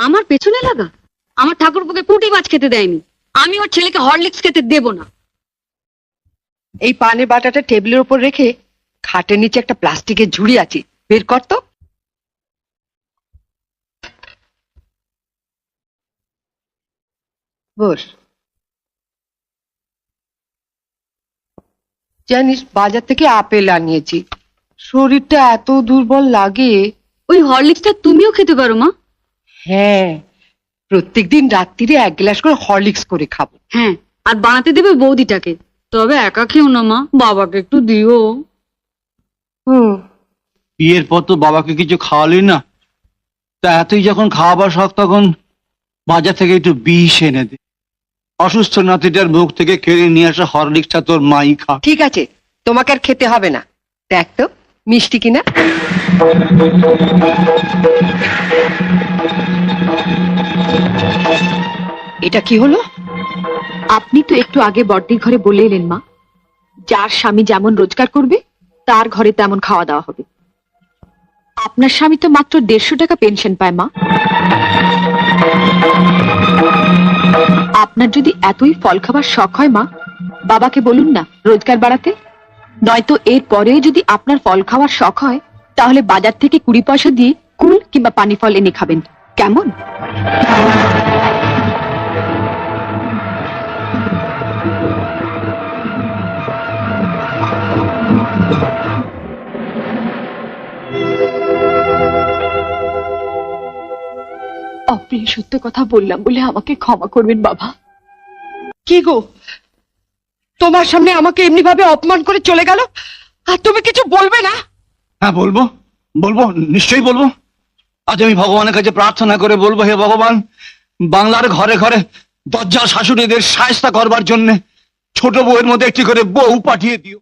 আমার পেছনে লাগা? আমার ঠাকুরপোকে পুঁটি মাছ খেতে দেয়নি, আমি ওর ছেলেকে হরলিক্স খেতে দেব না। এই পানের বাটাটা টেবিলের উপর রেখে খাটের নিচে একটা প্লাস্টিকের ঝুড়ি আছে, বের কর তো। বস। জানিস, বাজার থেকে আপেল আনিয়েছি, শরীরটা এত দুর্বল লাগে। ওই হরলিক্সটা তুমিও খেতে পারো মা। হ্যাঁ, প্রত্যেকদিন রাত্রিরে 1 গ্লাস করে হরলিক্স করে খাবো। হ্যাঁ, আর বানাতে দেবে বৌদিটাকে। তবে একা খেও না মা, বাবাকে একটু দিও। হুম। বিয়ের পর তো বাবাকে কিছু খাওয়ালি না, তা এতই যখন খাওয়াবার শখ তখন বাজার থেকে একটু বিষ এনে দে। অসুস্থ নাতিটার মুখ থেকে কেড়ে নিয়ে আসা হরলিক্সটা তোর মাই খা। ঠিক আছে, তোমাকে আর খেতে হবে না। দেখ তো মিষ্টি কিনা। এটা কি হলো? আপনি তো একটু আগে বড়দির ঘরে বলে এলেন মা, যার স্বামী যেমন রোজগার করবে তার ঘরে তেমন খাওয়া দাওয়া হবে। আপনার স্বামী তো মাত্র 150 টাকা পেনশন পায় মা। আপনার যদি এতই ফল খাবার শখ হয় মা, বাবাকে বলুন না রোজগার বাড়াতে। নয়তো এর পরেও যদি আপনার ফল খাওয়ার শখ হয়, তাহলে বাজার থেকে 20 পয়সা দিয়ে কুল কিংবা পানি ফল এনে খাবেন, কেমন? অপ্রিয় সত্য কথা বললাম বলে আমাকে ক্ষমা করবেন বাবা। কি গো, তোমার সামনে আমাকে এমনি ভাবে অপমান করে চলে গেল, আর তুমি কিছু বলবে না? হ্যাঁ বলবো, বলবো, নিশ্চয়ই বলবো। আজ আমি ভগবানের কাছে প্রার্থনা করে বলবো, হে ভগবান, বাংলার ঘরে ঘরে দজ্জাল শাশুড়িদের শায়েস্তা করবার জন্য ছোট বউয়ের মধ্যে একটি করে বউ পাঠিয়ে দিও।